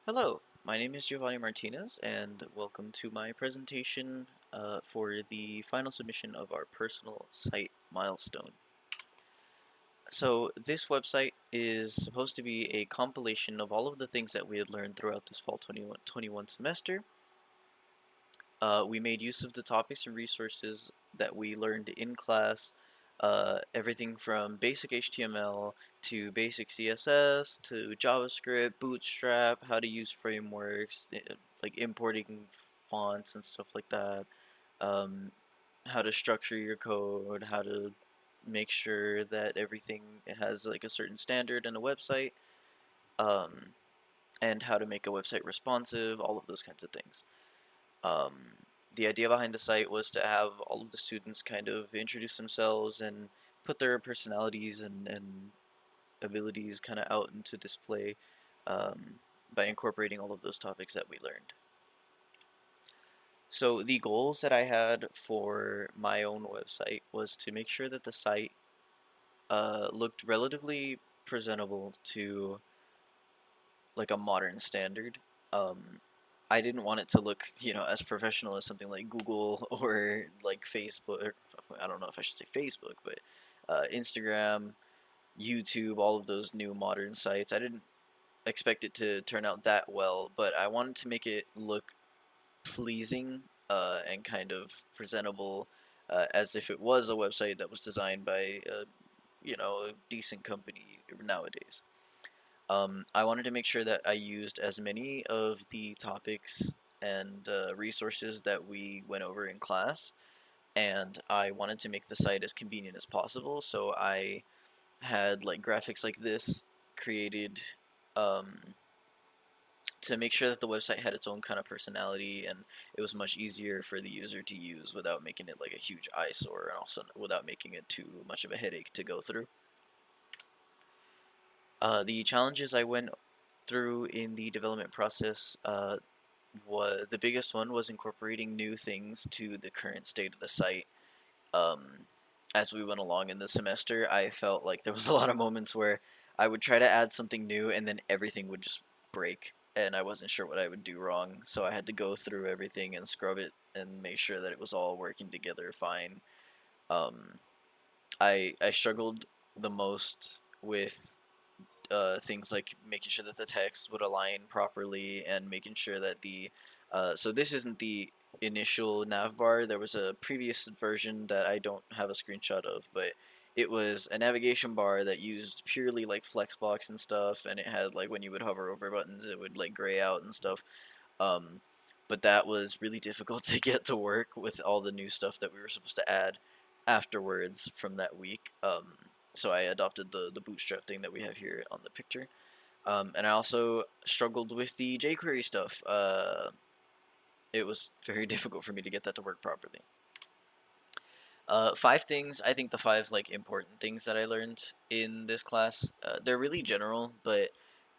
Hello, my name is Giovanni Martinez, and welcome to my presentation for the final submission of our personal site milestone. So, this website is supposed to be a compilation of all of the things that we had learned throughout this fall 2021 semester. We made use of the topics and resources that we learned in class, everything from basic HTML to basic CSS to JavaScript, Bootstrap, how to use frameworks, like importing fonts and stuff like that, um, how to structure your code, how to make sure that everything has like a certain standard in a website, um, and how to make a website responsive, all of those kinds of things. Um, the idea behind the site was to have all of the students kind of introduce themselves and put their personalities and abilities kind of out into display um, by incorporating all of those topics that we learned. So the goals that I had for my own website was to make sure that the site looked relatively presentable to like a modern standard. Um, I didn't want it to look, as professional as something like Google or like Facebook. Or, I don't know if I should say Facebook, but Instagram, YouTube, all of those new modern sites. I didn't expect it to turn out that well, but I wanted to make it look pleasing and kind of presentable as if it was a website that was designed by, a decent company nowadays. I wanted to make sure that I used as many of the topics and resources that we went over in class, and I wanted to make the site as convenient as possible. So I had like graphics like this created um, to make sure that the website had its own kind of personality and it was much easier for the user to use without making it like a huge eyesore and also without making it too much of a headache to go through. The challenges I went through in the development process was the biggest one was incorporating new things to the current state of the site. Um, as we went along in the semester, I felt like there was a lot of moments where I would try to add something new and then everything would just break and I wasn't sure what I would do wrong. So I had to go through everything and scrub it and make sure that it was all working together fine. Um, I struggled the most with things like making sure that the text would align properly and making sure that so this isn't the initial nav bar. There was a previous version that I don't have a screenshot of, but it was a navigation bar that used purely like flexbox and stuff, and it had like when you would hover over buttons it would like gray out and stuff. um, but that was really difficult to get to work with all the new stuff that we were supposed to add afterwards from that week. So I adopted the bootstrap thing that we have here on the picture. And I also struggled with the jQuery stuff. It was very difficult for me to get that to work properly. Five things. I think the five like important things that I learned in this class. They're really general, but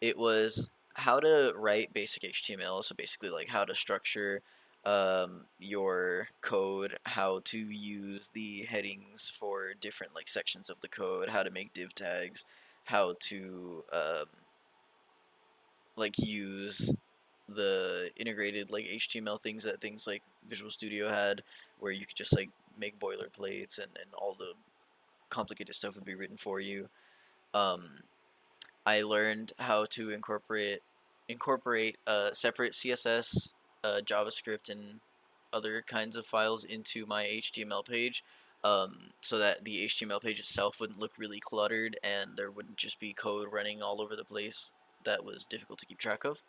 it was how to write basic HTML. So basically, like how to structure your code, how to use the headings for different like sections of the code, how to make div tags, how to like use the integrated like HTML things that things like Visual Studio had, where you could just like make boilerplates and all the complicated stuff would be written for you. Um, I learned how to incorporate separate CSS, JavaScript, and other kinds of files into my HTML page, so that the HTML page itself wouldn't look really cluttered and there wouldn't just be code running all over the place that was difficult to keep track of.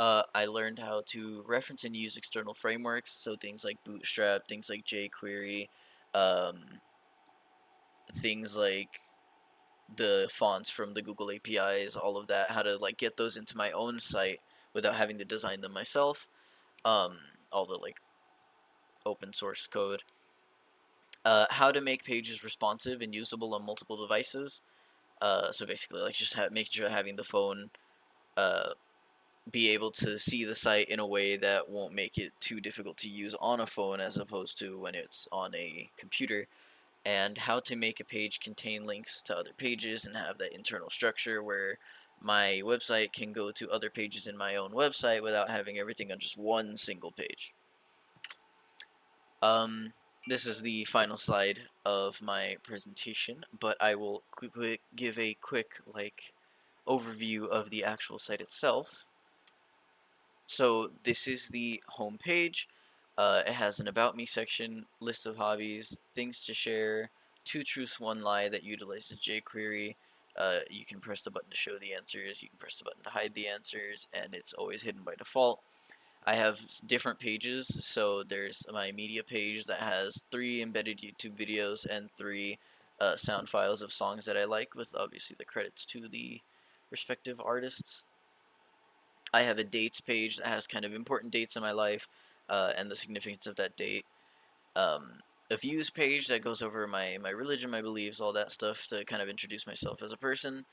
I learned how to reference and use external frameworks, so things like Bootstrap, things like jQuery, um, things like the fonts from the Google APIs, all of that, how to like get those into my own site without having to design them myself. Um, all the like open source code. How to make pages responsive and usable on multiple devices. So basically, like just making sure having the phone uh, be able to see the site in a way that won't make it too difficult to use on a phone as opposed to when it's on a computer, and how to make a page contain links to other pages and have that internal structure where my website can go to other pages in my own website without having everything on just one single page. Um, this is the final slide of my presentation, but I will give a quick overview of the actual site itself. So this is the home page. It has an about me section, list of hobbies, things to share, 2 truths 1 lie that utilizes jQuery. You can press the button to show the answers, you can press the button to hide the answers, and it's always hidden by default. I have different pages, so there's my media page that has 3 embedded YouTube videos and 3 sound files of songs that I like, with obviously the credits to the respective artists. I have a dates page that has kind of important dates in my life and the significance of that date. Um, a views page that goes over my religion, my beliefs, all that stuff to kind of introduce myself as a person.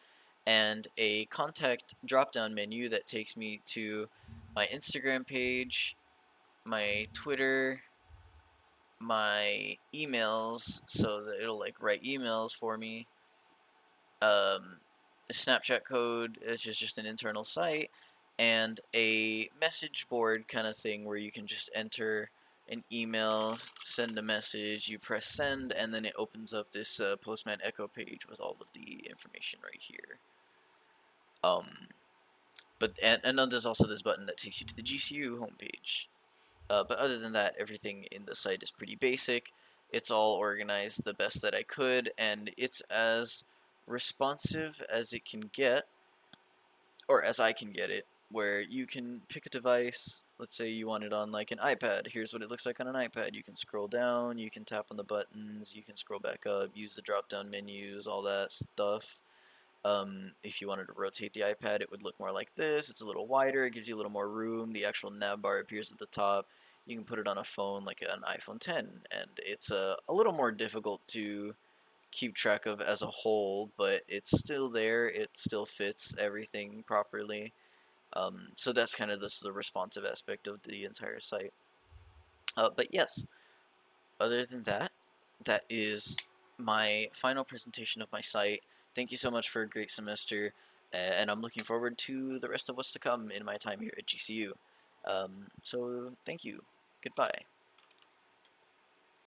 And a contact drop-down menu that takes me to my Instagram page, my Twitter, my emails, so that it'll write emails for me. A Snapchat code, which is just an internal site, and a message board kind of thing where you can just enter an email, send a message, you press send, and then it opens up this Postman Echo page with all of the information right here. And then there's also this button that takes you to the GCU homepage. But other than that, everything in the site is pretty basic. It's all organized the best that I could, and it's as responsive as it can get, or as I can get it, where you can pick a device. Let's say you want it on an iPad. Here's what it looks like on an iPad. You can scroll down, you can tap on the buttons, you can scroll back up, use the drop down menus, all that stuff. If you wanted to rotate the iPad, it would look more like this. It's a little wider, it gives you a little more room. The actual nav bar appears at the top. You can put it on a phone like an iPhone 10, and it's a little more difficult to keep track of as a whole, but it's still there. It still fits everything properly. So that's kind of the responsive aspect of the entire site. But yes, other than that, that is my final presentation of my site. Thank you so much for a great semester, and I'm looking forward to the rest of what's to come in my time here at GCU. So thank you. Goodbye.